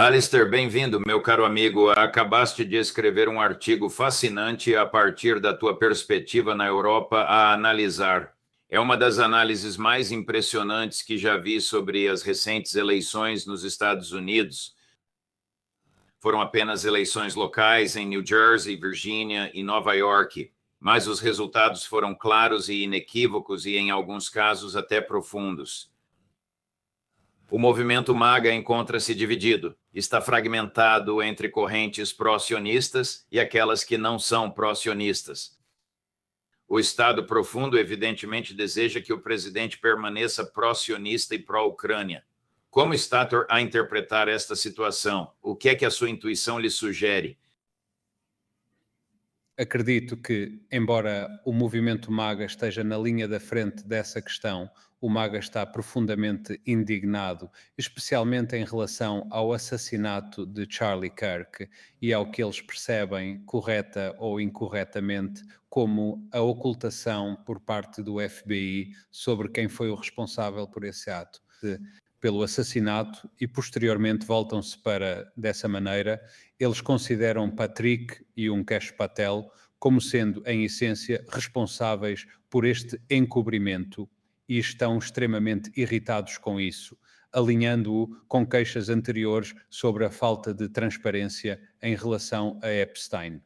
Alistair, bem-vindo, meu caro amigo. Acabaste de escrever um artigo fascinante a partir da tua perspectiva na Europa a analisar. É uma das análises mais impressionantes que já vi sobre as recentes eleições nos Estados Unidos. Foram apenas eleições locais em New Jersey, Virgínia e Nova York, mas os resultados foram claros e inequívocos e, em alguns casos, até profundos. O movimento MAGA encontra-se dividido. Está fragmentado entre correntes pró-sionistas e aquelas que não são pró-sionistas. O Estado profundo, evidentemente, deseja que o presidente permaneça pró-sionista e pró-Ucrânia. Como está a interpretar esta situação? O que é que a sua intuição lhe sugere? Acredito que, embora o movimento MAGA esteja na linha da frente dessa questão, o MAGA está profundamente indignado, especialmente em relação ao assassinato de Charlie Kirk e ao que eles percebem, correta ou incorretamente, como a ocultação por parte do FBI sobre quem foi o responsável por esse ato. Pelo assassinato e posteriormente voltam-se para, dessa maneira, eles consideram Patrick e um Kesh Patel como sendo, em essência, responsáveis por este encobrimento e estão extremamente irritados com isso, alinhando-o com queixas anteriores sobre a falta de transparência em relação a Epstein.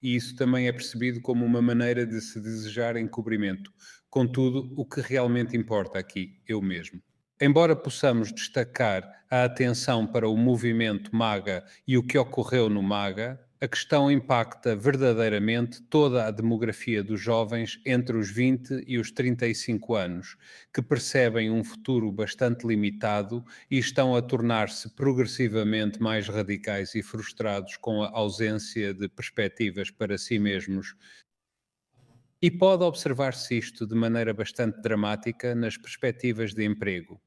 E isso também é percebido como uma maneira de se desejar encobrimento. Contudo, o que realmente importa aqui, eu mesmo. Embora possamos destacar a atenção para o movimento MAGA e o que ocorreu no MAGA, a questão impacta verdadeiramente toda a demografia dos jovens entre os 20 e os 35 anos, que percebem um futuro bastante limitado e estão a tornar-se progressivamente mais radicais e frustrados com a ausência de perspectivas para si mesmos. E pode observar-se isto de maneira bastante dramática nas perspectivas de emprego.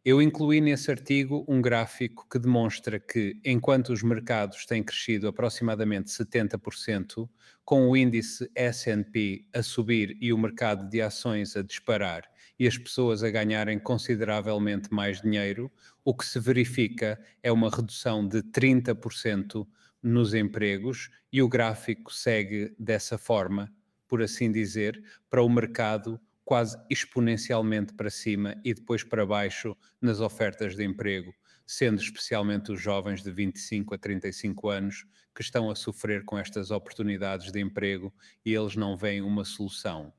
Eu incluí nesse artigo um gráfico que demonstra que, enquanto os mercados têm crescido aproximadamente 70%, com o índice S&P a subir e o mercado de ações a disparar e as pessoas a ganharem consideravelmente mais dinheiro, o que se verifica é uma redução de 30% nos empregos e o gráfico segue dessa forma, por assim dizer, para o mercado quase exponencialmente para cima e depois para baixo nas ofertas de emprego, sendo especialmente os jovens de 25 a 35 anos que estão a sofrer com estas oportunidades de emprego e eles não veem uma solução.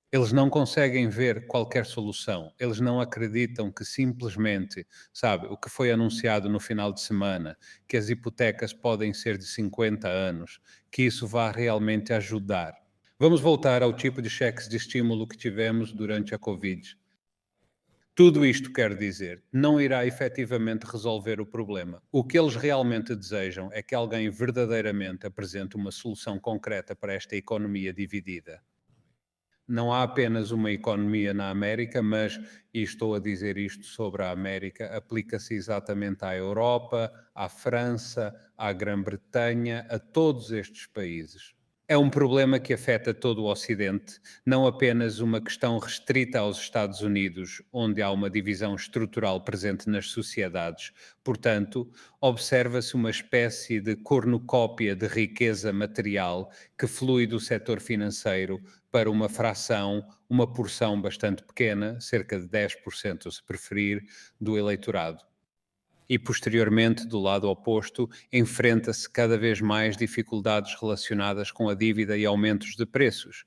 Eles não conseguem ver qualquer solução, eles não acreditam que simplesmente, sabe, o que foi anunciado no final de semana, que as hipotecas podem ser de 50 anos, que isso vá realmente ajudar. Vamos voltar ao tipo de cheques de estímulo que tivemos durante a Covid. Tudo isto quer dizer, não irá efetivamente resolver o problema. O que eles realmente desejam é que alguém verdadeiramente apresente uma solução concreta para esta economia dividida. Não há apenas uma economia na América, mas, e estou a dizer isto sobre a América, aplica-se exatamente à Europa, à França, à Grã-Bretanha, a todos estes países. É um problema que afeta todo o Ocidente, não apenas uma questão restrita aos Estados Unidos, onde há uma divisão estrutural presente nas sociedades. Portanto, observa-se uma espécie de cornucópia de riqueza material que flui do setor financeiro para uma fração, uma porção bastante pequena, cerca de 10%, se preferir, do eleitorado. E, posteriormente, do lado oposto, enfrenta-se cada vez mais dificuldades relacionadas com a dívida e aumentos de preços.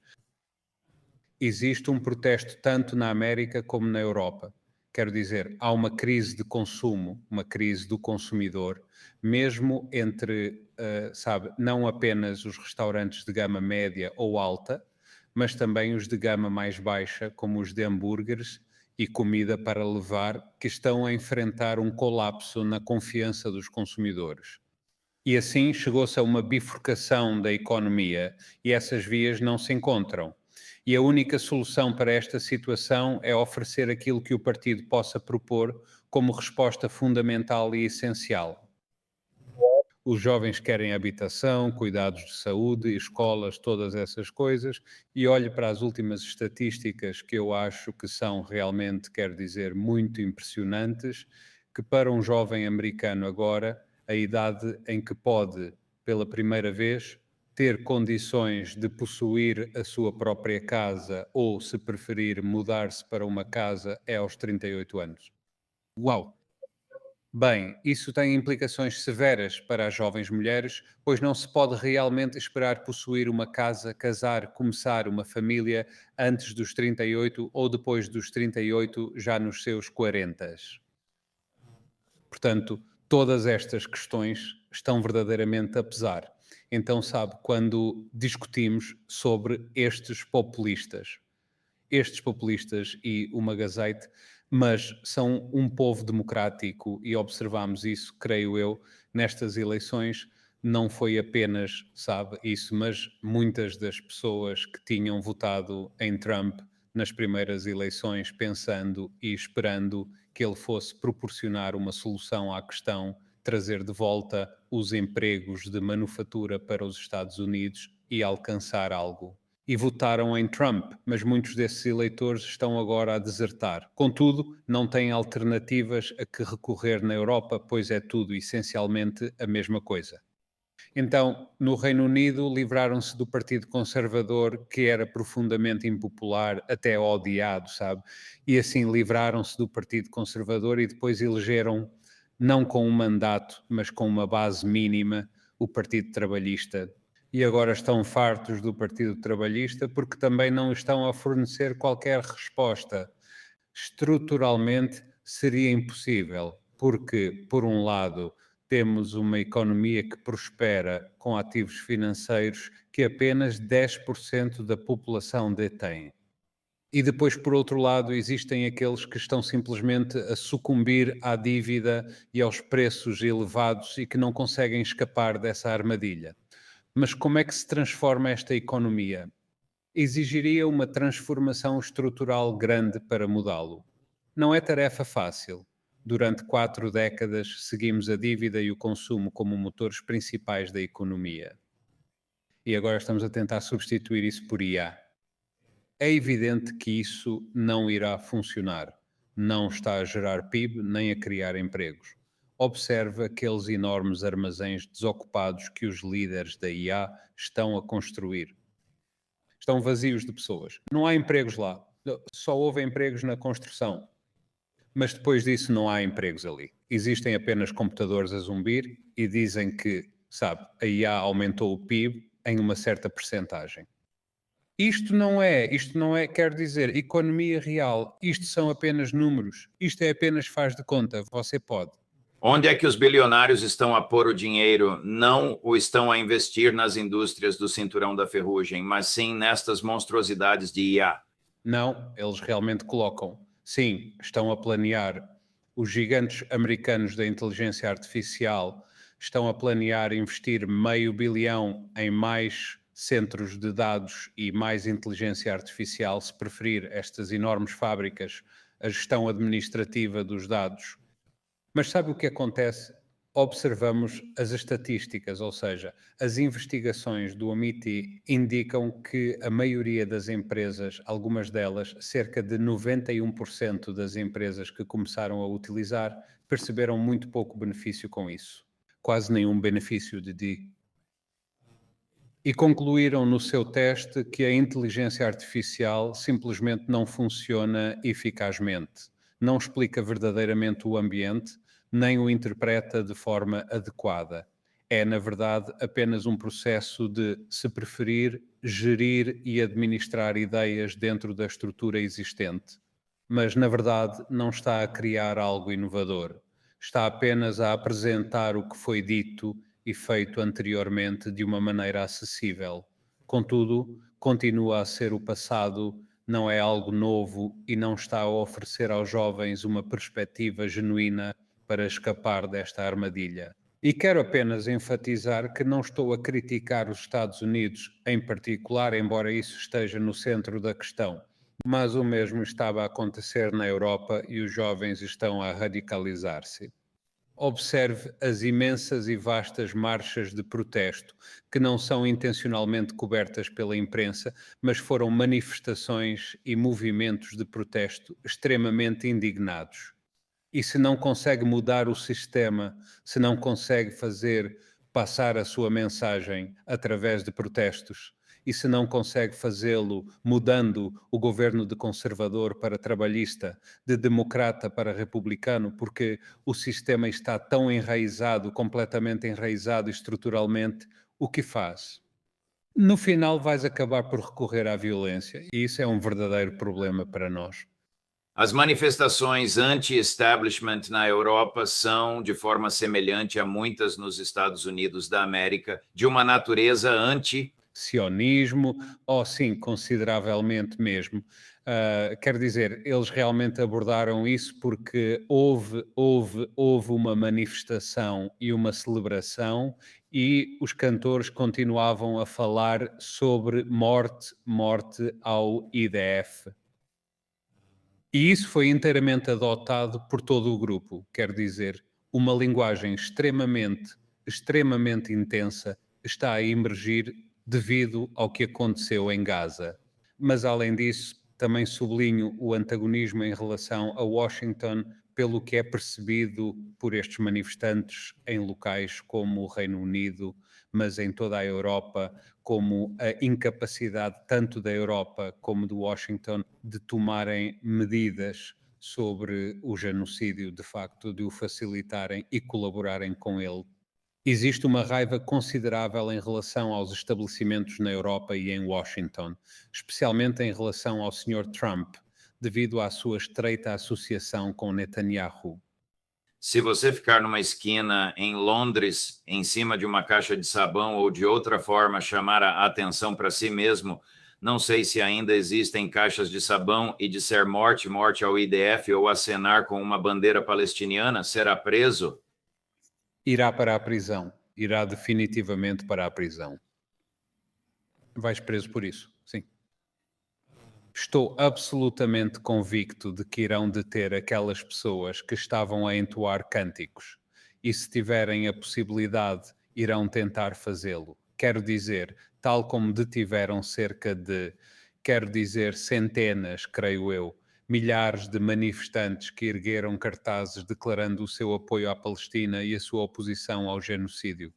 Existe um protesto tanto na América como na Europa. Quero dizer, há uma crise de consumo, uma crise do consumidor, mesmo entre, sabe, não apenas os restaurantes de gama média ou alta, mas também os de gama mais baixa, como os de hambúrgueres e comida para levar, que estão a enfrentar um colapso na confiança dos consumidores. E assim chegou-se a uma bifurcação da economia e essas vias não se encontram. E a única solução para esta situação é oferecer aquilo que o partido possa propor como resposta fundamental e essencial. Os jovens querem habitação, cuidados de saúde, escolas, todas essas coisas, e olho para as últimas estatísticas que eu acho que são realmente, quero dizer, muito impressionantes, que para um jovem americano agora, a idade em que pode, pela primeira vez, ter condições de possuir a sua própria casa ou, se preferir, mudar-se para uma casa é aos 38 anos. Uau! Bem, isso tem implicações severas para as jovens mulheres, pois não se pode realmente esperar possuir uma casa, casar, começar uma família antes dos 38 ou depois dos 38, já nos seus 40. Portanto, todas estas questões estão verdadeiramente a pesar. Então, sabe, quando discutimos sobre estes populistas e o Magazite, mas são um povo democrático e observamos isso, creio eu, nestas eleições. Não foi apenas, sabe, isso, mas muitas das pessoas que tinham votado em Trump nas primeiras eleições, pensando e esperando que ele fosse proporcionar uma solução à questão, trazer de volta os empregos de manufatura para os Estados Unidos e alcançar algo. E votaram em Trump, mas muitos desses eleitores estão agora a desertar. Contudo, não têm alternativas a que recorrer na Europa, pois é tudo essencialmente a mesma coisa. Então, no Reino Unido, livraram-se do Partido Conservador, que era profundamente impopular, até odiado, sabe? E assim livraram-se do Partido Conservador e depois elegeram, não com um mandato, mas com uma base mínima, o Partido Trabalhista. E agora estão fartos do Partido Trabalhista porque também não estão a fornecer qualquer resposta. Estruturalmente seria impossível, porque, por um lado, temos uma economia que prospera com ativos financeiros que apenas 10% da população detém. E depois, por outro lado, existem aqueles que estão simplesmente a sucumbir à dívida e aos preços elevados e que não conseguem escapar dessa armadilha. Mas como é que se transforma esta economia? Exigiria uma transformação estrutural grande para mudá-lo. Não é tarefa fácil. Durante 4 décadas seguimos a dívida e o consumo como motores principais da economia. E agora estamos a tentar substituir isso por IA. É evidente que isso não irá funcionar. Não está a gerar PIB nem a criar empregos. Observe aqueles enormes armazéns desocupados que os líderes da IA estão a construir. Estão vazios de pessoas. Não há empregos lá. Só houve empregos na construção. Mas depois disso não há empregos ali. Existem apenas computadores a zumbir e dizem que, sabe, a IA aumentou o PIB em uma certa percentagem. Isto não é, quer dizer, economia real. Isto são apenas números. Isto é apenas faz de conta. Você pode. Onde é que os bilionários estão a pôr o dinheiro? Não o estão a investir nas indústrias do cinturão da ferrugem, mas sim nestas monstruosidades de IA. Não, eles realmente colocam. Sim, estão a planear. Os gigantes americanos da inteligência artificial estão a planear investir $500 bilhão em mais centros de dados e mais inteligência artificial, se preferir, estas enormes fábricas, a gestão administrativa dos dados. Mas sabe o que acontece? Observamos as estatísticas, ou seja, as investigações do MIT indicam que a maioria das empresas, algumas delas, cerca de 91% das empresas que começaram a utilizar, perceberam muito pouco benefício com isso. Quase nenhum benefício e concluíram no seu teste que a inteligência artificial simplesmente não funciona eficazmente, não explica verdadeiramente o ambiente, nem o interpreta de forma adequada. É, na verdade, apenas um processo de, se preferir, gerir e administrar ideias dentro da estrutura existente. Mas, na verdade, não está a criar algo inovador. Está apenas a apresentar o que foi dito e feito anteriormente de uma maneira acessível. Contudo, continua a ser o passado, não é algo novo e não está a oferecer aos jovens uma perspectiva genuína para escapar desta armadilha. E quero apenas enfatizar que não estou a criticar os Estados Unidos em particular, embora isso esteja no centro da questão, mas o mesmo estava a acontecer na Europa e os jovens estão a radicalizar-se. Observe as imensas e vastas marchas de protesto, que não são intencionalmente cobertas pela imprensa, mas foram manifestações e movimentos de protesto extremamente indignados. E se não consegue mudar o sistema, se não consegue fazer passar a sua mensagem através de protestos, e se não consegue fazê-lo mudando o governo de conservador para trabalhista, de democrata para republicano, porque o sistema está tão enraizado, completamente enraizado estruturalmente, o que faz? No final vais acabar por recorrer à violência, e isso é um verdadeiro problema para nós. As manifestações anti-establishment na Europa são, de forma semelhante a muitas nos Estados Unidos da América, de uma natureza sionismo, ou sim, consideravelmente mesmo. Quer dizer, eles realmente abordaram isso porque houve uma manifestação e uma celebração e os cantores continuavam a falar sobre morte, morte ao IDF. E isso foi inteiramente adotado por todo o grupo, quer dizer, uma linguagem extremamente intensa está a emergir devido ao que aconteceu em Gaza. Mas, além disso, também sublinho o antagonismo em relação a Washington pelo que é percebido por estes manifestantes em locais como o Reino Unido, mas em toda a Europa, como a incapacidade tanto da Europa como de Washington de tomarem medidas sobre o genocídio, de facto, de o facilitarem e colaborarem com ele. Existe uma raiva considerável em relação aos estabelecimentos na Europa e em Washington, especialmente em relação ao Sr. Trump, devido à sua estreita associação com Netanyahu. Se você ficar numa esquina em Londres, em cima de uma caixa de sabão ou de outra forma chamar a atenção para si mesmo, não sei se ainda existem caixas de sabão e disser morte, morte ao IDF ou acenar com uma bandeira palestiniana, será preso? Irá para a prisão. Irá definitivamente para a prisão. Vais preso por isso, sim. Estou absolutamente convicto de que irão deter aquelas pessoas que estavam a entoar cânticos e, se tiverem a possibilidade, irão tentar fazê-lo. Quero dizer, tal como detiveram quero dizer, centenas, creio eu, milhares de manifestantes que ergueram cartazes declarando o seu apoio à Palestina e a sua oposição ao genocídio.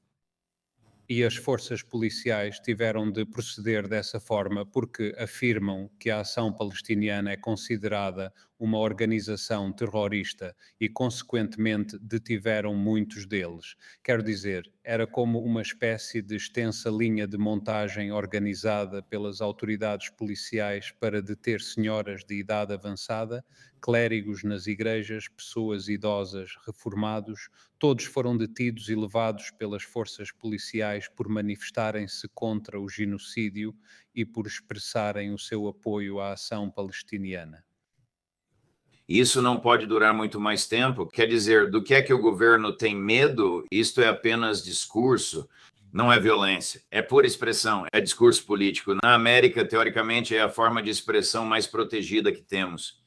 E as forças policiais tiveram de proceder dessa forma porque afirmam que a ação palestiniana é considerada uma organização terrorista e, consequentemente, detiveram muitos deles. Quero dizer, era como uma espécie de extensa linha de montagem organizada pelas autoridades policiais para deter senhoras de idade avançada, clérigos nas igrejas, pessoas idosas, reformados. Todos foram detidos e levados pelas forças policiais por manifestarem-se contra o genocídio e por expressarem o seu apoio à ação palestiniana. Isso não pode durar muito mais tempo. Quer dizer, do que é que o governo tem medo? Isto é apenas discurso, não é violência, é pura expressão, é discurso político. Na América, teoricamente, é a forma de expressão mais protegida que temos.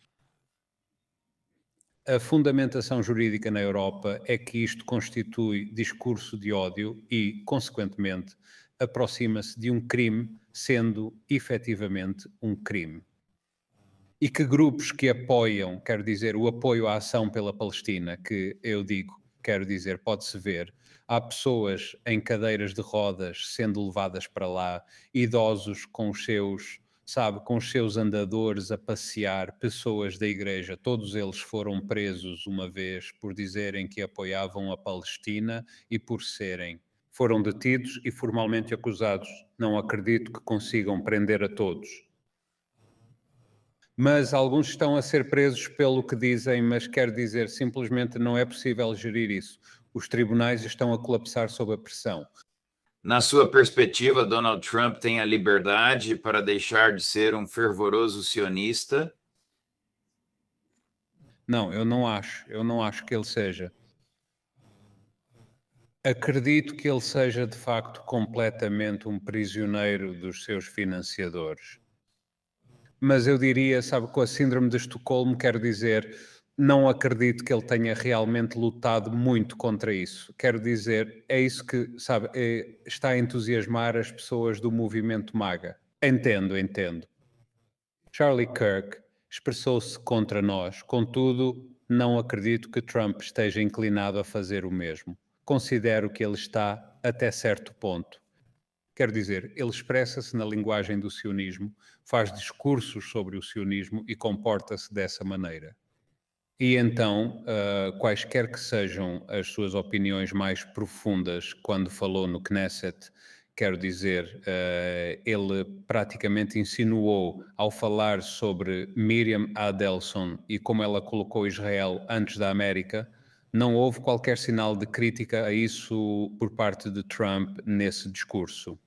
A fundamentação jurídica na Europa é que isto constitui discurso de ódio e, consequentemente, aproxima-se de um crime, sendo efetivamente um crime. E que grupos que apoiam, quero dizer, o apoio à ação pela Palestina, que eu digo, quero dizer, pode-se ver, há pessoas em cadeiras de rodas sendo levadas para lá, idosos com os seus, sabe, com os seus andadores a passear, pessoas da igreja, todos eles foram presos uma vez por dizerem que apoiavam a Palestina e foram detidos e formalmente acusados. Não acredito que consigam prender a todos. Mas alguns estão a ser presos pelo que dizem, mas quer dizer, simplesmente não é possível gerir isso. Os tribunais estão a colapsar sob a pressão. Na sua perspectiva, Donald Trump tem a liberdade para deixar de ser um fervoroso sionista? Não, eu não acho que ele seja. Acredito que ele seja, de facto, completamente um prisioneiro dos seus financiadores. Mas eu diria, sabe, com a síndrome de Estocolmo, quero dizer, não acredito que ele tenha realmente lutado muito contra isso. Quero dizer, é isso que, sabe, está a entusiasmar as pessoas do movimento MAGA. Entendo. Charlie Kirk expressou-se contra nós, contudo, não acredito que Trump esteja inclinado a fazer o mesmo. Considero que ele está até certo ponto. Quero dizer, ele expressa-se na linguagem do sionismo, faz discursos sobre o sionismo e comporta-se dessa maneira. E então, quaisquer que sejam as suas opiniões mais profundas quando falou no Knesset, quero dizer, ele praticamente insinuou, ao falar sobre Miriam Adelson e como ela colocou Israel antes da América, não houve qualquer sinal de crítica a isso por parte de Trump nesse discurso.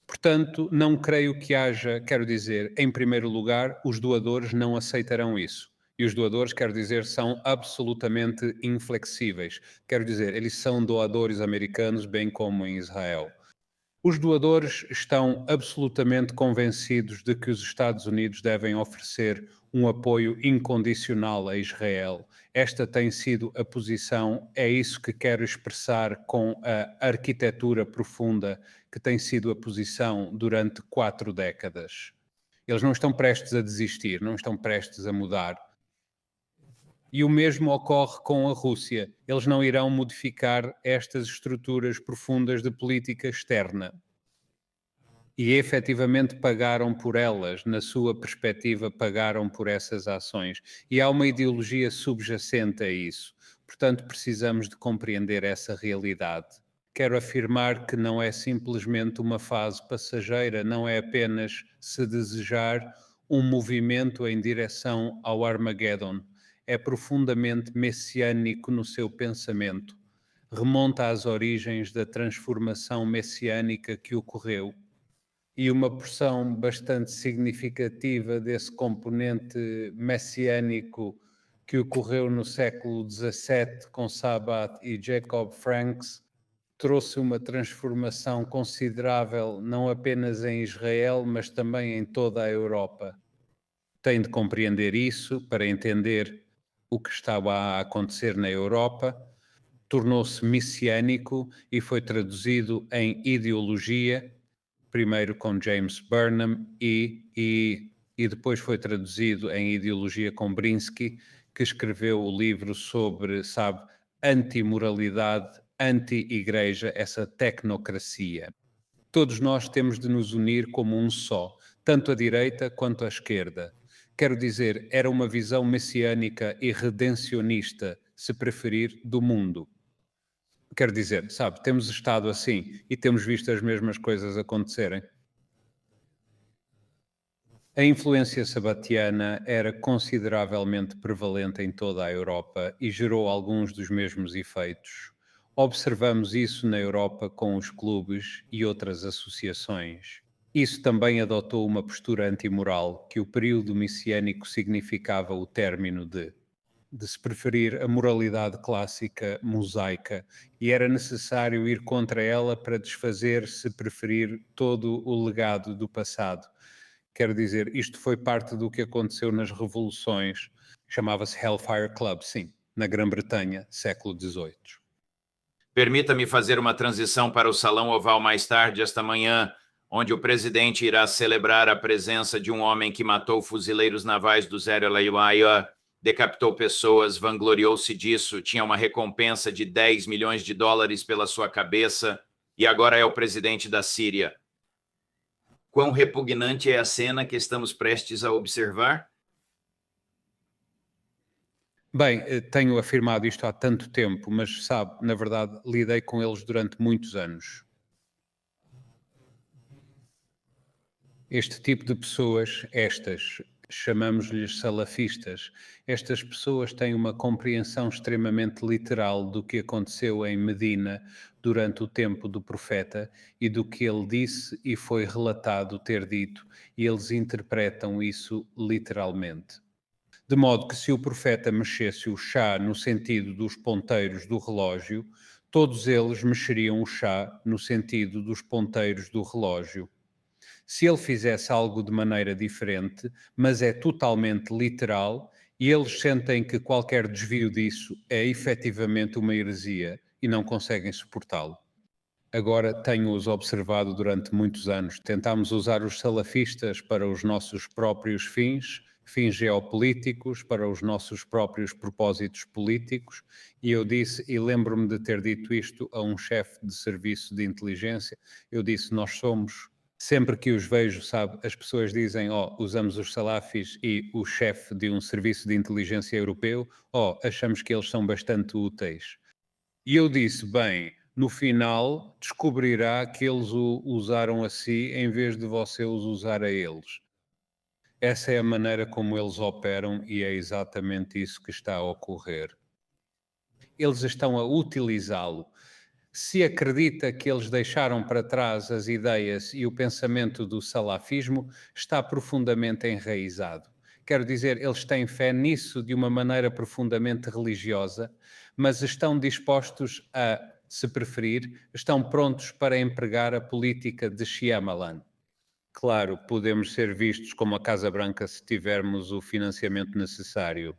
Portanto, não creio que haja, quero dizer, em primeiro lugar, os doadores não aceitarão isso. E os doadores, quero dizer, são absolutamente inflexíveis. Quero dizer, eles são doadores americanos, bem como em Israel. Os doadores estão absolutamente convencidos de que os Estados Unidos devem oferecer um apoio incondicional a Israel. Esta tem sido a posição, é isso que quero expressar com a arquitetura profunda que tem sido a posição durante 4 décadas. Eles não estão prestes a desistir, não estão prestes a mudar. E o mesmo ocorre com a Rússia. Eles não irão modificar estas estruturas profundas de política externa. E efetivamente pagaram por elas, na sua perspectiva, pagaram por essas ações. E há uma ideologia subjacente a isso. Portanto, precisamos de compreender essa realidade. Quero afirmar que não é simplesmente uma fase passageira, não é apenas se desejar um movimento em direção ao Armageddon. É profundamente messiânico no seu pensamento. Remonta às origens da transformação messiânica que ocorreu. E uma porção bastante significativa desse componente messiânico que ocorreu no século XVII com Sabat e Jacob Franks trouxe uma transformação considerável não apenas em Israel, mas também em toda a Europa. Tem de compreender isso para entender o que estava a acontecer na Europa. Tornou-se messiânico e foi traduzido em ideologia, primeiro com James Burnham e depois foi traduzido em ideologia com Brinsky, que escreveu o livro sobre, sabe, antimoralidade, anti-igreja, essa tecnocracia. Todos nós temos de nos unir como um só, tanto a direita quanto a esquerda. Quero dizer, era uma visão messiânica e redencionista, se preferir, do mundo. Quero dizer, sabe, temos estado assim e temos visto as mesmas coisas acontecerem. A influência sabatiana era consideravelmente prevalente em toda a Europa e gerou alguns dos mesmos efeitos. Observamos isso na Europa com os clubes e outras associações. Isso também adotou uma postura antimoral, que o período messiânico significava o término de se preferir a moralidade clássica mosaica, e era necessário ir contra ela para desfazer, se preferir, todo o legado do passado. Quero dizer, isto foi parte do que aconteceu nas revoluções, chamava-se Hellfire Club, sim, na Grã-Bretanha, século XVIII. Permita-me fazer uma transição para o Salão Oval mais tarde esta manhã, onde o presidente irá celebrar a presença de um homem que matou fuzileiros navais do Zero Laiuaia, decapitou pessoas, vangloriou-se disso, tinha uma recompensa de 10 milhões de dólares pela sua cabeça e agora é o presidente da Síria. Quão repugnante é a cena que estamos prestes a observar? Bem, tenho afirmado isto há tanto tempo, mas sabe, na verdade, lidei com eles durante muitos anos. Este tipo de pessoas, chamamos-lhes salafistas, estas pessoas têm uma compreensão extremamente literal do que aconteceu em Medina durante o tempo do profeta e do que ele disse e foi relatado ter dito, e eles interpretam isso literalmente. De modo que se o profeta mexesse o chá no sentido dos ponteiros do relógio, todos eles mexeriam o chá no sentido dos ponteiros do relógio. Se ele fizesse algo de maneira diferente, mas é totalmente literal, e eles sentem que qualquer desvio disso é efetivamente uma heresia e não conseguem suportá-lo. Agora tenho-os observado durante muitos anos. Tentámos usar os salafistas para os nossos próprios fins, fins geopolíticos, para os nossos próprios propósitos políticos, e eu disse, e lembro-me de ter dito isto a um chefe de serviço de inteligência, eu disse, nós somos, sempre que os vejo, sabe, as pessoas dizem, usamos os salafis e o chefe de um serviço de inteligência europeu, achamos que eles são bastante úteis. E eu disse, bem, no final descobrirá que eles o usaram a si em vez de você os usar a eles. Essa é a maneira como eles operam e é exatamente isso que está a ocorrer. Eles estão a utilizá-lo. Se acredita que eles deixaram para trás as ideias e o pensamento do salafismo, está profundamente enraizado. Quero dizer, eles têm fé nisso de uma maneira profundamente religiosa, mas estão dispostos a, se preferir, estão prontos para empregar a política de Shyamalan. Claro, podemos ser vistos como a Casa Branca se tivermos o financiamento necessário.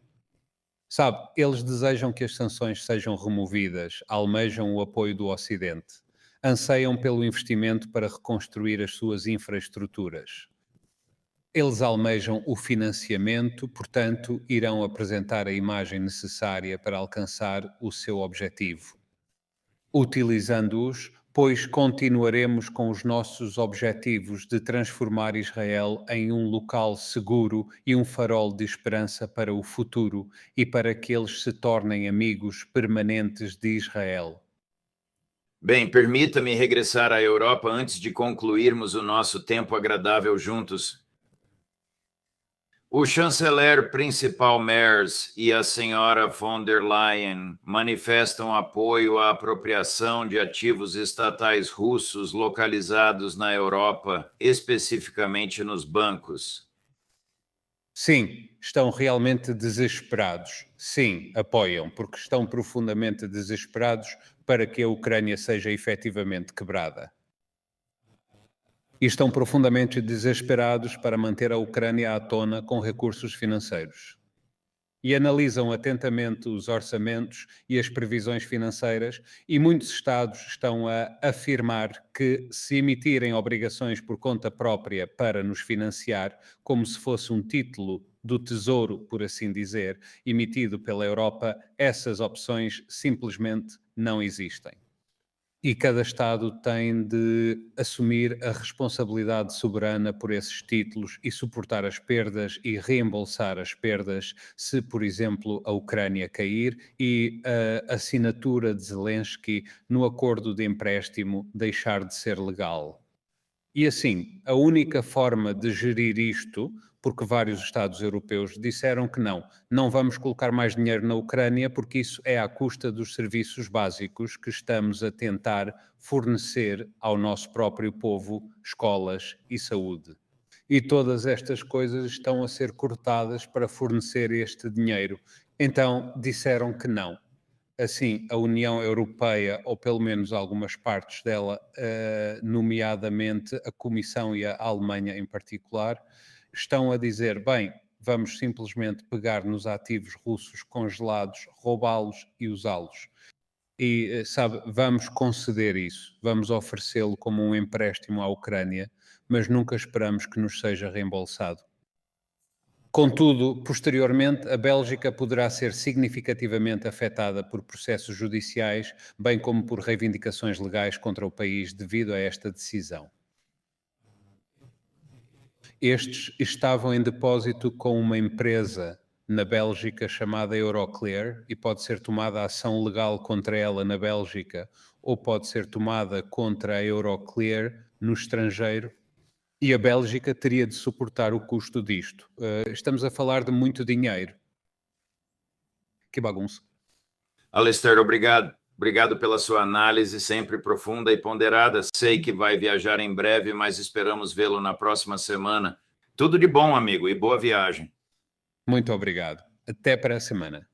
Sabe, eles desejam que as sanções sejam removidas, almejam o apoio do Ocidente, anseiam pelo investimento para reconstruir as suas infraestruturas. Eles almejam o financiamento, portanto, irão apresentar a imagem necessária para alcançar o seu objetivo. Utilizando-os, pois continuaremos com os nossos objetivos de transformar Israel em um local seguro e um farol de esperança para o futuro e para que eles se tornem amigos permanentes de Israel. Bem, permita-me regressar à Europa antes de concluirmos o nosso tempo agradável juntos. O chanceler principal Merz e a senhora von der Leyen manifestam apoio à apropriação de ativos estatais russos localizados na Europa, especificamente nos bancos. Sim, estão realmente desesperados. Sim, apoiam, porque estão profundamente desesperados para que a Ucrânia seja efetivamente quebrada. E estão profundamente desesperados para manter a Ucrânia à tona com recursos financeiros. E analisam atentamente os orçamentos e as previsões financeiras, e muitos Estados estão a afirmar que, se emitirem obrigações por conta própria para nos financiar, como se fosse um título do Tesouro, por assim dizer, emitido pela Europa, essas opções simplesmente não existem. E cada Estado tem de assumir a responsabilidade soberana por esses títulos e suportar as perdas e reembolsar as perdas se, por exemplo, a Ucrânia cair e a assinatura de Zelensky no acordo de empréstimo deixar de ser legal. E assim, a única forma de gerir isto, porque vários Estados europeus disseram que não vamos colocar mais dinheiro na Ucrânia porque isso é à custa dos serviços básicos que estamos a tentar fornecer ao nosso próprio povo, escolas e saúde. E todas estas coisas estão a ser cortadas para fornecer este dinheiro. Então disseram que não. Assim, a União Europeia, ou pelo menos algumas partes dela, nomeadamente a Comissão e a Alemanha em particular, estão a dizer, bem, vamos simplesmente pegar nos ativos russos congelados, roubá-los e usá-los. E, sabe, vamos conceder isso, vamos oferecê-lo como um empréstimo à Ucrânia, mas nunca esperamos que nos seja reembolsado. Contudo, posteriormente, a Bélgica poderá ser significativamente afetada por processos judiciais, bem como por reivindicações legais contra o país devido a esta decisão. Estes estavam em depósito com uma empresa na Bélgica chamada Euroclear e pode ser tomada ação legal contra ela na Bélgica ou pode ser tomada contra a Euroclear no estrangeiro. E a Bélgica teria de suportar o custo disto. Estamos a falar de muito dinheiro. Que bagunça. Alistair, obrigado. Obrigado pela sua análise, sempre profunda e ponderada. Sei que vai viajar em breve, mas esperamos vê-lo na próxima semana. Tudo de bom, amigo, e boa viagem. Muito obrigado. Até para a semana.